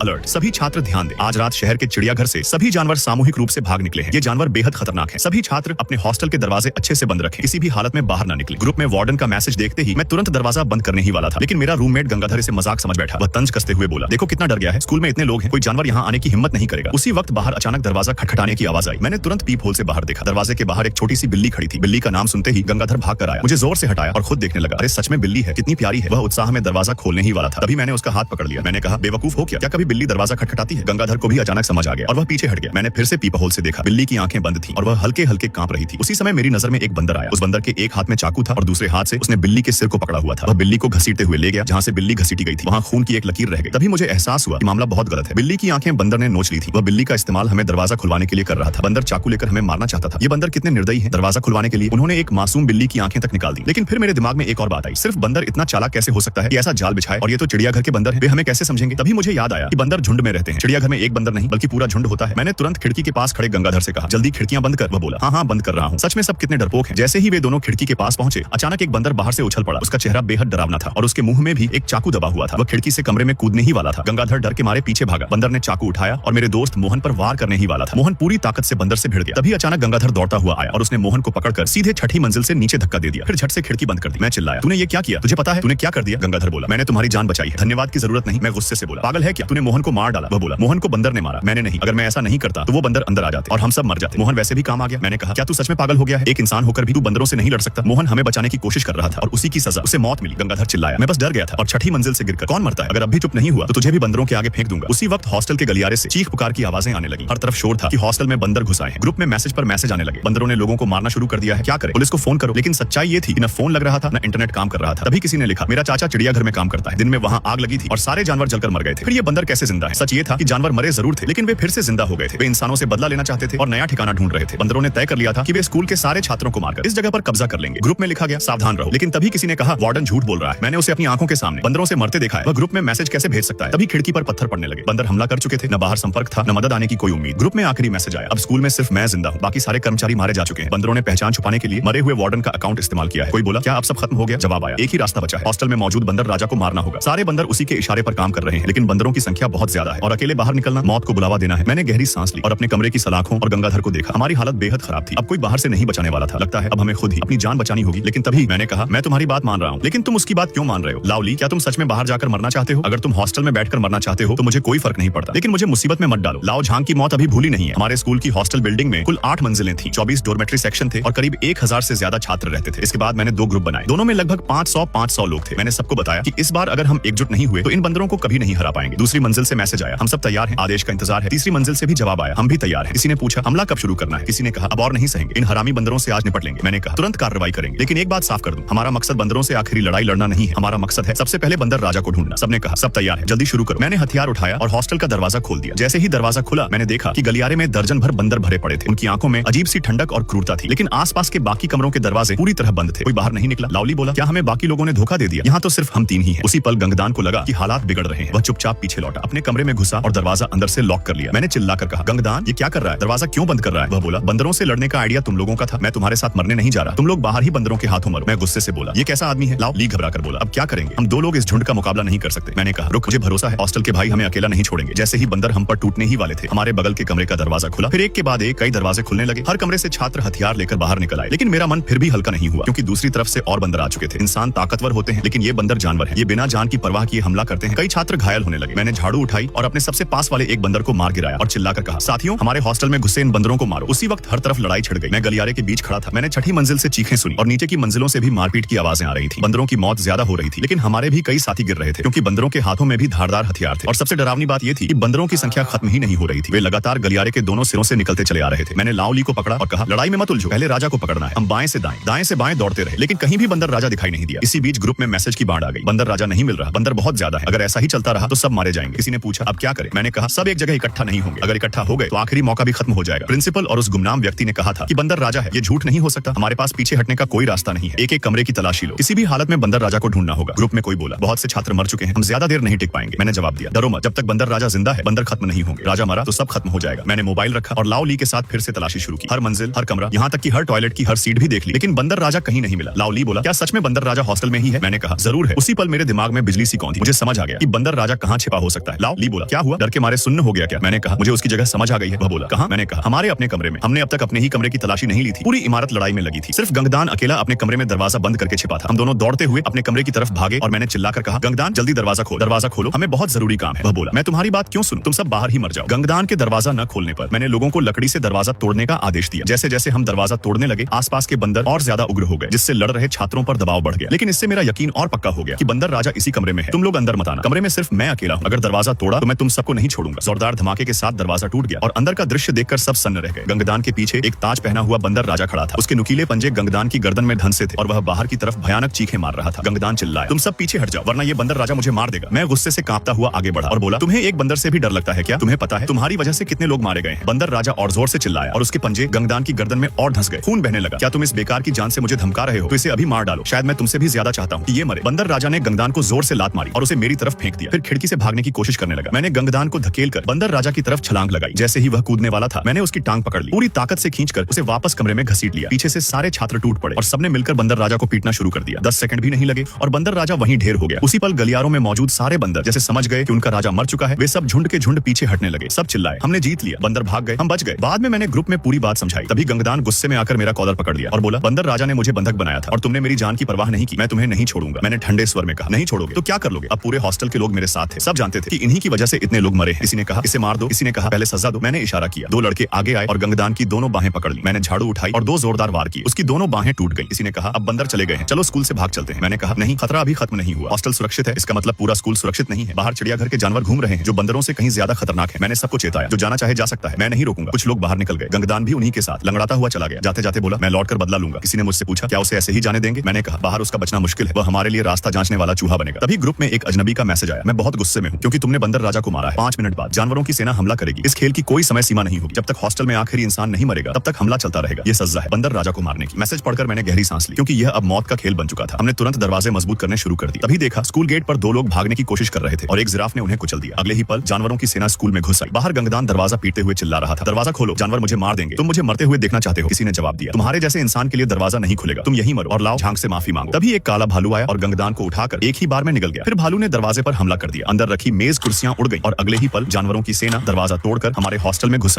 Alert सभी छात्र ध्यान दें। आज रात शहर के चिड़ियाघर से सभी जानवर सामूहिक रूप से भाग निकले हैं। ये जानवर बेहद खतरनाक हैं। सभी छात्र अपने हॉस्टल के दरवाजे अच्छे से बंद रखें, किसी भी हालत में बाहर ना निकले। ग्रुप में वार्डन का मैसेज देखते ही मैं तुरंत दरवाजा बंद करने ही वाला था, लेकिन मेरा रूममेट गंगाधर इसे मजाक समझ बैठा। वह तंज कसते हुए बोला, देखो कितना डर गया है, स्कूल में इतने लोग हैं, कोई जानवर यहाँ आने की हिम्मत नहीं करेगा। उसी वक्त बाहर अचानक दरवाजा खटखटाने की आवाज आई। मैंने तुरंत पीप होल से बाहर देखा। दरवाजे के बाहर एक छोटी सी बिल्ली खड़ी थी। बिल्ली का नाम सुनते ही गंगाधर भाग कर आया, मुझे जोर से हटाया और खुद देखने लगा। अरे सच में बिल्ली है, कितनी प्यारी है। वह उत्साह में दरवाजा खोलने ही वाला था, तभी मैंने उसका हाथ पकड़ लिया। मैंने कहा, बेवकूफ हो क्या कभी बिल्ली दरवाजा खटखटाती है? गंगाधर को भी अचानक समझ आ गया और वह पीछे हट गया। मैंने फिर से पीप होल से देखा। बिल्ली की आंखें बंद थी और वह हल्के हल्के कांप रही थी। उसी समय मेरी नजर में एक बंदर आया। उस बंदर के एक हाथ में चाकू था और दूसरे हाथ से उसने बिल्ली के सिर को पकड़ा हुआ था। वह बिल्ली को घसीटते हुए ले गया जहां से बिल्ली घसीटी गई थी। वहां खून की एक लकीर रह गई। तभी मुझे एहसास हुआ कि मामला बहुत गलत है। बिल्ली की आंखें बंदर ने नोच ली थी। वह बिल्ली का इस्तेमाल हमें दरवाजा खुलवाने के लिए कर रहा था। बंदर चाकू लेकर हमें मारना चाहता था। ये बंदर कितने निर्दयी हैं। दरवाजा खुलवाने के लिए उन्होंने एक मासूम बिल्ली की आंखें तक निकाल दी। लेकिन फिर मेरे दिमाग में एक और बात आई, सिर्फ बंदर इतना चालाक कैसे हो सकता है कि ऐसा जाल बिछाए? और ये तो चिड़ियाघर के बंदर हैं, वे हमें कैसे समझेंगे? तभी मुझे याद आया कि बंदर झुंड में रहते हैं। चिड़ियाघर में एक बंदर नहीं बल्कि पूरा झुंड होता है। मैंने तुरंत खिड़की के पास खड़े गंगाधर से कहा, जल्दी खिड़कियां बंद कर। वह बोला, हाँ बंद कर रहा हूँ। सच में सब कितने डरपोक हैं। जैसे ही वे दोनों खिड़की के पास पहुंचे, अचानक एक बंदर बाहर से उछल पड़ा। उसका चेहरा बेहद डरावना था और उसके मुंह में भी एक चाकू दबा हुआ था। वह खिड़की से कमरे में कूदने ही वाला था। गंगाधर डर के मारे पीछे भागा। बंदर ने चाकू उठाया और मेरे दोस्त मोहन पर वार करने ही वाला था। मोहन पूरी ताकत से बंदर से भिड़ गया। तभी अचानक गंगाधर दौड़ता हुआ आया और उसने मोहन को पकड़कर सीधे छठी मंजिल से नीचे धक्का दे दिया। फिर झट से खिड़की बंद कर दी। मैं चिल्लाया, तूने ये क्या किया? तुझे पता है तूने क्या कर दिया? गंगाधर बोला, मैंने तुम्हारी जान बचाई है, धन्यवाद की जरूरत नहीं। मैं गुस्से से बोला, पागल है क्या? तूने मोहन को मार डाला। वह बोला, मोहन को बंदर ने मारा, मैंने नहीं। अगर मैं ऐसा नहीं करता तो वो बंदर अंदर आ जाते और हम सब मर जाते। मोहन वैसे भी काम आ गया। मैंने कहा, क्या तू सच में पागल हो गया है? एक इंसान होकर भी तू बंदरों से नहीं लड़ सकता? मोहन हमें बचाने की कोशिश कर रहा था और उसी की सजा, उसे मौत मिली। गंगाधर चिल्लाया, मैं बस डर गया था और छठी मंजिल से गिरकर। कौन मरता है? अगर अब भी चुप नहीं हुआ तो तुझे भी बंदरों के आगे फेंक दूंगा। उसी वक्त हॉस्टल के गलियारे से चीख पुकार की आवाजें आने लगी। हर तरफ शोर था कि हॉस्टल में बंदर घुस आए हैं। ग्रुप में मैसेज पर मैसेज आने लगे, बंदरों ने लोगों को मारना शुरू कर दिया है, क्या करें? पुलिस को फोन करो। लेकिन सच्चाई ये थी कि न फोन लग रहा था न इंटरनेट काम कर रहा था। तभी किसी ने लिखा, मेरा चाचा चिड़ियाघर में काम करता है, दिन में वहां आग लगी थी और सारे जानवर जलकर मर गए थे। फिर ये बंदर कैसे जिंदा है? सच ये था कि जानवर मरे जरूर थे, लेकिन वे फिर से जिंदा हो गए थे। वे इंसानों से बदला लेना चाहते थे और नया ठिकाना ढूंढ रहे थे। बंदरों ने तय कर लिया था कि वे स्कूल के सारे छात्रों को मारकर इस जगह पर कब्जा कर लेंगे। ग्रुप में लिखा गया, सावधान रहो। लेकिन तभी किसी ने कहा, वार्डन झूठ बोल रहा है। मैंने उसे अपनी आंखों के सामने बंदरों से मरते देखा है, वह ग्रुप में मैसेज कैसे भेज सकता है? तभी खिड़की पर पत्थर पड़ने लगे। बंदर हमला कर चुके थे, न बाहर संपर्क था न मदद आने की कोई उम्मीद। ग्रुप में आखिरी मैसेज आया, अब स्कूल में सिर्फ मैं जिंदा हूँ, बाकी सारे कर्मचारी मारे जा चुके हैं। बंदरों ने पहचान छुपाने के लिए मरे हुए वार्डन का अकाउंट इस्तेमाल किया है। कोई बोला, क्या अब सब खत्म हो गया? जवाब आया, एक ही रास्ता बचा है, हॉस्टल में मौजूद बंदर राजा को मारना होगा। सारे बंदर उसी के इशारे पर काम कर रहे हैं, लेकिन बंदरों की संख्या बहुत ज्यादा है और अकेले बाहर निकलना मौत को बुलावा देना है। मैंने गहरी सांस ली और अपने कमरे की सलाखों और गंगाधर को देखा। हमारी हालत बेहद खराब थी। अब कोई बाहर से नहीं बचाने वाला था। लगता है अब हमें खुद ही अपनी जान बचानी होगी। लेकिन तभी मैंने कहा, मैं तुम्हारी बात मान रहा हूँ, लेकिन तुम उसकी बात क्यों मान रहे हो? लावली, क्या तुम सच में बाहर जाकर मरना चाहते हो? अगर तुम हॉस्टल में बैठकर मरना चाहते हो तो मुझे कोई फर्क नहीं पड़ता, लेकिन मुझे मुसीबत में मत डालो। लाओ झांग की मौत अभी भूली नहीं है। हमारे स्कूल की हॉस्टल बिल्डिंग में कुल 8 मंजिलें थी, 24 डोरमेट्री सेक्शन थे और करीब 1000 से ज्यादा छात्र रहते थे। इसके बाद मैंने 2 ग्रुप बनाए, दोनों में लगभग 500 लोग थे। मैंने सबको बताया कि इस बार अगर हम एकजुट नहीं हुए तो इन बंदरों को कभी नहीं हरा पाएंगे। दूसरी मंजिल से मैसेज आया, हम सब तैयार हैं, आदेश का इंतजार है। तीसरी मंजिल से भी जवाब आया, हम भी तैयार हैं। किसी ने पूछा, हमला कब शुरू करना है? किसी ने कहा, अब और नहीं सहेंगे, इन हरामी बंदरों से आज निपट लेंगे। मैंने कहा, तुरंत कार्रवाई करेंगे। लेकिन एक बात साफ कर दूं, हमारा मकसद बंदरों से आखिरी लड़ाई लड़ना नहीं है। हमारा मकसद है सबसे पहले बंदर राजा को ढूंढना। सबने कहा, सब तैयार है, जल्दी शुरू करो। मैंने हथियार उठाया और हॉस्टल का दरवाजा खोल दिया। जैसे ही दरवाजा खुला, मैंने देखा कि गलियारे में दर्जन भर बंदर भरे पड़े थे। उनकी आंखों में अजीब सी ठंडक और क्रूरता थी, लेकिन आसपास के बाकी कमरों के दरवाजे पूरी तरह बंद थे। कोई बाहर नहीं निकला। लावली बोला, क्या हमें बाकी लोगों ने धोखा दे दिया? यहाँ तो सिर्फ हम 3 ही हैं। उसी पल गंगदान को लगा कि हालात बिगड़ रहे हैं। वह चुपचाप पीछे लौटा, अपने कमरे में घुसा और दरवाजा अंदर से लॉक कर लिया। मैंने चिल्लाकर कहा, गंगदान, ये क्या कर रहा है? दरवाजा क्यों बंद कर रहा है? वह बोला, बंदरों से लड़ने का आइडिया तुम लोगों का था, मैं तुम्हारे साथ मरने नहीं जा रहा। तुम लोग बाहर ही बंदरों के हाथों मरो। मैं गुस्से से बोला, ये कैसा आदमी है? लावली घबरा कर बोला, अब क्या करेंगे? हम 2 लोग इस झुंड का मुकाबला नहीं कर सकते। मैंने कहा, रुक, मुझे भरोसा है, हॉस्टल के भाई हमें अकेला नहीं छोड़ेंगे। जैसे ही बंदर हम पर टूटने ही वाले थे, हमारे बगल के कमरे का दरवाजा खुला। फिर एक के बाद एक कई दरवाजे खुलने लगे। हर कमरे से छात्र हथियार लेकर बाहर निकल आए। लेकिन मेरा मन फिर भी हल्का नहीं हुआ, क्योंकि दूसरी तरफ से और बंदर आ चुके थे। इंसान ताकतवर होते हैं, लेकिन ये बंदर जानवर हैं। ये बिना जान की परवाह किए हमला करते हैं। कई छात्र घायल होने लगे। मैंने झाड़ू उठाई और अपने सबसे पास वाले एक बंदर को मार गिराया और चिल्लाकर कहा, साथियों, हमारे हॉस्टल में घुसे इन बंदरों को मारो। उसी वक्त हर तरफ लड़ाई छिड़ गई। मैं गलियारे के बीच खड़ा था। मैंने छठी मंजिल से चीखें सुनी और नीचे की मंजिलों से भी मारपीट की आवाजें आ रही थी। बंदरों की मौत ज्यादा हो रही थी, लेकिन हमारे भी कई साथी गिर रहे थे, क्योंकि बंदरों के हाथों में भी धारदार हथियार थे। और सबसे डरावनी बात यह थी कि बंदरों की संख्या खत्म ही नहीं हो रही थी। वे लगातार गलियारे के दोनों सिरों से निकलते चले आ रहे थे। मैंने लावली को पकड़ा और कहा, लड़ाई में मत उलझो, पहले राजा को पकड़ना है। हम बाएं से बाएं दौड़ते रहे, लेकिन कहीं भी बंदर राजा दिखाई नहीं दिया। इसी बीच ग्रुप में मैसेज की बाढ़ आ गई, बंदर राजा नहीं मिल रहा, बंदर बहुत ज्यादा है, अगर ऐसा ही चलता रहा तो सब मारे जाएंगे। किसी ने पूछा, अब क्या करें? मैंने कहा, सब एक जगह इकट्ठा नहीं होंगे, अगर इकट्ठा हो गए तो आखिरी मौका भी खत्म हो जाएगा। प्रिंसिपल और उस गुमनाम व्यक्ति ने कहा था कि बंदर राजा है, ये झूठ नहीं हो सकता, हमारे पास पीछे हटने का कोई रास्ता नहीं है, एक एक कमरे की तलाशी लो, किसी भी हालत में बंदर राजा को ढूंढना होगा। ग्रुप में कोई बोला, बहुत से छात्र मर चुके हैं, हम ज्यादा देर नहीं टिक पाएंगे। मैंने जवाब दिया, डरो मत, जब तक बंदर राजा जिंदा है बंदर खत्म नहीं होंगे, राजा मरा तो सब खत्म हो जाएगा। मैंने मोबाइल रखा और लावली के साथ फिर से तलाशी शुरू की। हर मंजिल, हर कमरा, यहाँ तक कि हर टॉयलेट की हर सीट भी देख ली, लेकिन बंदर राजा कहीं नहीं मिला। लावली बोला, क्या सच में बंदर राजा हॉस्टल में ही है? मैंने कहा, जरूर है। उसी पल मेरे दिमाग में बिजली सी कौन थी। मुझे समझ आ गया कि बंदर राजा कहाँ छिपा हो सकता है। सकता है। लाओ, ली बोला। क्या हुआ? डर के मारे सुन्न हो गया क्या? मैंने कहा मुझे उसकी जगह समझ आ गई है। वह बोला कहां? मैंने कहा हमारे अपने कमरे में। हमने अब तक अपने ही कमरे की तलाशी नहीं ली थी। पूरी इमारत लड़ाई में लगी थी। सिर्फ गंगदान अकेला अपने कमरे में दरवाजा बंद करके छिपा था। हम दोनों दौड़ते हुए अपने कमरे की तरफ भागे और मैंने चिल्लाकर कहा गंगदान जल्दी दरवाजा खोलो, दरवाजा खोलो, हमें बहुत जरूरी काम है। वह बोला मैं तुम्हारी बात क्यों सुनूं, तुम सब बाहर ही मर जाओ। गंगदान के दरवाजा न खोलने पर मैंने लोगों को लकड़ी से दरवाजा तोड़ने का आदेश दिया। जैसे जैसे हम दरवाजा तोड़ने लगे आसपास के बंदर और ज्यादा उग्र हो गए, जिससे लड़ रहे छात्रों पर दबाव बढ़ गया। लेकिन इससे मेरा यकीन और पक्का हो गया कि बंदर राजा इसी कमरे में है। तुम लोग अंदर मत आना, कमरे में सिर्फ मैं अकेला हूं। अगर दरवाजा तोड़ा तो मैं तुम सबको नहीं छोड़ूंगा। जोरदार धमाके के साथ दरवाजा टूट गया और अंदर का दृश्य देखकर सब सन्न रह गए। गंगदान के पीछे एक ताज पहना हुआ बंदर राजा खड़ा था। उसके नुकीले पंजे गंगदान की गर्दन में धंसे थे और वह बाहर की तरफ भयानक चीखें मार रहा था। गंगदान चिल्लाया तुम सब पीछे हट जाओ वरना ये बंदर राजा मुझे मार देगा। मैं गुस्से से कांपता हुआ आगे बढ़ा और बोला तुम्हें एक बंदर से भी डर लगता है क्या? तुम्हें पता है तुम्हारी वजह से कितने लोग मारे गए हैं? बंदर राजा और जोर से चिल्लाया और उसके पंजे गंगदान की गर्दन में और धंस गए। खून बहने लगा। क्या तुम इस बेकार की जान से मुझे धमका रहे हो? तो इसे अभी मार डालो, शायद मैं तुमसे भी ज्यादा चाहता हूँ कि ये मरे। बंदर राजा ने गंगदान को जोर से लात मारी और उसे मेरी तरफ फेंक दिया। फिर खिड़की से भागने की कोशिश करने लगा। मैंने गंगदान को धकेलकर बंदर राजा की तरफ छलांग लगाई। जैसे ही वह कूदने वाला था मैंने उसकी टांग पकड़ ली, पूरी ताकत से खींचकर उसे वापस कमरे में घसीट लिया। पीछे से सारे छात्र टूट पड़े और सबने मिलकर बंदर राजा को पीटना शुरू कर दिया। 10 सेकंड भी नहीं लगे और बंदर राजा वहीं ढेर हो गया। उसी पल गलियारों में मौजूद सारे बंदर जैसे समझ गए कि उनका राजा मर चुका है, वे सब झुंड के झुंड पीछे हटने लगे। सब चिल्लाए हमने जीत लिया, बंदर भाग गए, हम बच गए। बाद में मैंने ग्रुप में पूरी बात समझाई। तभी गंगदान गुस्से में आकर मेरा कॉलर पकड़ लिया और बोला बंदर राजा ने मुझे बंधक बनाया था और तुमने मेरी जान की परवाह नहीं की। मैं तुम्हें नहीं छोड़ूंगा। मैंने ठंडे स्वर में कहा नहीं छोड़ोगे तो क्या कर लोगे? अब पूरे हॉस्टल के लोग मेरे साथ थे। सब जानते थे कि इन्हीं की वजह से इतने लोग मरे हैं। किसी ने कहा इसे मार दो, किसी ने कहा पहले सजा दो। मैंने इशारा किया। 2 लड़के आगे आए और गंगदान की दोनों बाहें पकड़ ली। मैंने झाड़ू उठाई और 2 जोरदार वार किए। उसकी दोनों बाहें टूट गई। किसी ने कहा अब बंदर चले गए हैं, चलो स्कूल से भाग चलते हैं। मैंने कहा नहीं, खतरा अभी खत्म नहीं हुआ। हॉस्टल सुरक्षित है, इसका मतलब पूरा स्कूल सुरक्षित नहीं है। बाहर चिड़ियाघर के जानवर घूम रहे हैं जो बंदरों से कहीं ज्यादा खतरनाक है। मैंने सबको चेताया, जो जाना चाहे जा सकता है, मैं नहीं रोकूंगा। कुछ लोग बाहर निकल गए। गंगदान भी उन्हीं के साथ लंगड़ाता हुआ चला गया। जाते जाते बोला मैं लौटकर बदला लूंगा। किसी ने मुझसे पूछा क्या उसे ऐसे ही जाने देंगे? मैंने कहा बाहर उसका बचना मुश्किल है, वह हमारे लिए रास्ता जांचने वाला चूहा बनेगा। तभी ग्रुप में एक अजनबी का मैसेज आया। मैं बहुत गुस्से में हूँ क्योंकि तुमने बंदर राजा को मारा है। 5 मिनट बाद जानवरों की सेना हमला करेगी। इस खेल की कोई समय सीमा नहीं होगी। जब तक हॉस्टल में आखिरी इंसान नहीं मरेगा तब तक हमला चलता रहेगा। ये सजा है बंदर राजा को मारने की। मैसेज पढ़कर मैंने गहरी सांस ली क्योंकि यह अब मौत का खेल बन चुका था। हमने तुरंत दरवाजे मजबूत करने शुरू कर दिए। तभी देखा स्कूल गेट पर 2 लोग भागने की कोशिश कर रहे थे और एक जिराफ ने उन्हें कुचल दिया। अगले ही पल जानवरों की सेना स्कूल में घुस आई। बाहर गंगदान दरवाजा पीटते हुए चिल्ला रहा था दरवाजा खोलो, जानवर मुझे मार देंगे, तुम मुझे मरते हुए देखना चाहते हो? किसी ने जवाब दिया तुम्हारे जैसे इंसान के लिए दरवाजा नहीं खुलेगा, तुम यहीं मरो और लाओ झांक से माफी मांगो। तभी एक काला भालू आया और गंगदान को उठाकर एक ही बार में निकल गया। फिर भालू ने दरवाजे पर हमला कर दिया। अंदर रखी मेज कुर्सियां उड़ गई और अगले ही पल जानवरों की सेना दरवाजा तोड़कर हमारे हॉस्टल में घुस आई।